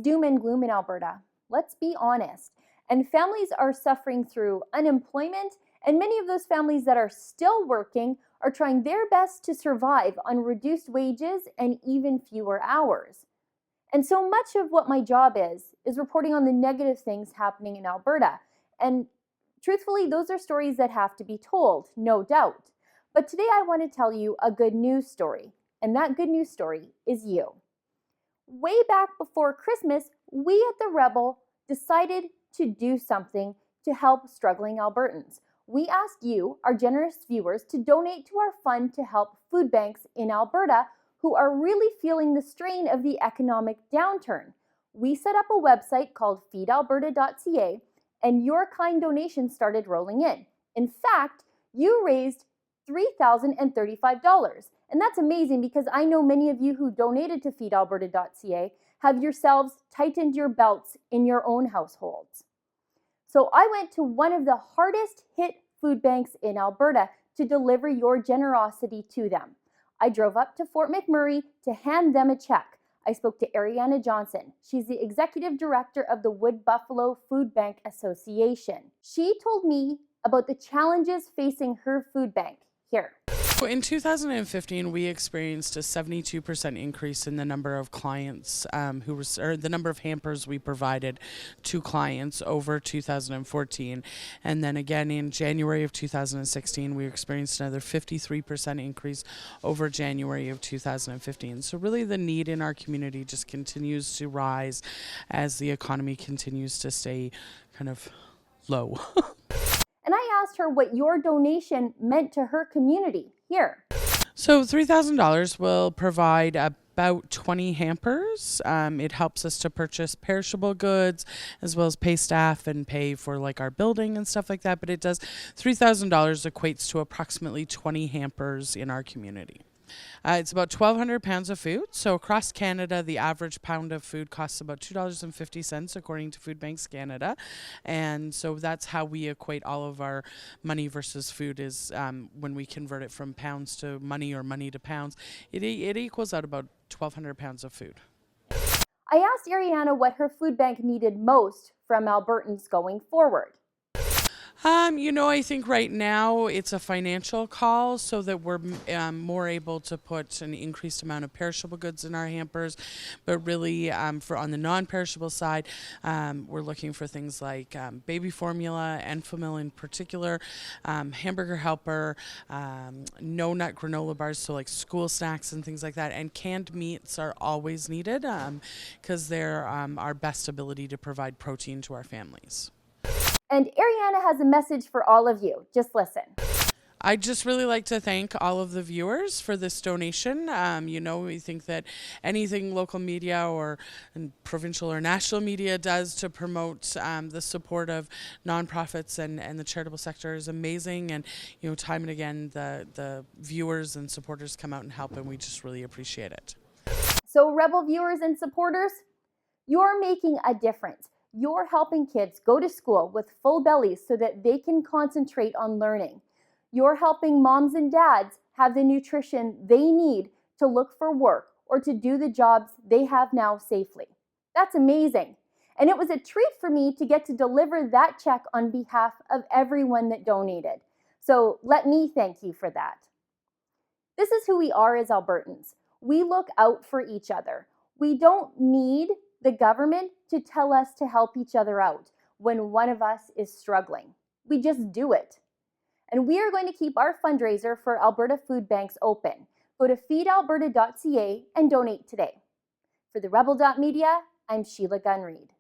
doom and gloom in Alberta. Let's be honest. And families are suffering through unemployment, and many of those families that are still working are trying their best to survive on reduced wages and even fewer hours. And so much of what my job is reporting on the negative things happening in Alberta. And truthfully, those are stories that have to be told, no doubt. But today I want to tell you a good news story, and that good news story is you. Way back before Christmas, we at the Rebel decided to do something to help struggling Albertans. We asked you, our generous viewers, to donate to our fund to help food banks in Alberta who are really feeling the strain of the economic downturn. We set up a website called FEEDALBERTA.CA, and your kind donations started rolling in. In fact, you raised $3,035. And that's amazing because I know many of you who donated to FEEDALBERTA.CA have yourselves tightened your belts in your own households. So I went to one of the hardest hit food banks in Alberta to deliver your generosity to them. I drove up to Fort McMurray to hand them a check. I spoke to Arianna Johnson. She's the executive director of the Wood Buffalo Food Bank Association. She told me about the challenges facing her food bank. Here. In 2015, we experienced a 72% increase in the number of clients or the number of hampers we provided to clients over 2014. And then again in January of 2016, we experienced another 53% increase over January of 2015. So really the need in our community just continues to rise as the economy continues to stay kind of low. And I asked her what your donation meant to her community. Here. So $3,000 will provide about 20 hampers. It helps us to purchase perishable goods as well as pay staff and pay for like our building and stuff like that. But it does, $3,000 equates to approximately 20 hampers in our community. It's about 1,200 pounds of food. So across Canada, the average pound of food costs about $2.50 according to Food Banks Canada. And so that's how we equate all of our money versus food is when we convert it from pounds to money or money to pounds, it equals out about 1,200 pounds of food. I asked Arianna what her food bank needed most from Albertans going forward. I think right now it's a financial call so that we're more able to put an increased amount of perishable goods in our hampers. But really, for on the non-perishable side, we're looking for things like baby formula, Enfamil in particular, hamburger helper, no-nut granola bars, so like school snacks and things like that. And canned meats are always needed because they're our best ability to provide protein to our families. And Arianna has a message for all of you. Just listen. I'd just really like to thank all of the viewers for this donation. We think that anything local media or provincial or national media does to promote the support of nonprofits and the charitable sector is amazing. And, time and again, the viewers and supporters come out and help, and we just really appreciate it. So Rebel viewers and supporters, you're making a difference. You're helping kids go to school with full bellies so that they can concentrate on learning. You're helping moms and dads have the nutrition they need to look for work or to do the jobs they have now safely. That's amazing. And it was a treat for me to get to deliver that check on behalf of everyone that donated. So let me thank you for that. This is who we are as Albertans. We look out for each other. We don't need the government to tell us to help each other out when one of us is struggling. We just do it. And we are going to keep our fundraiser for Alberta Food Banks open. Go to FEEDALBERTA.CA and donate today. For the Rebel.Media, I'm SHEILA GUNN REID.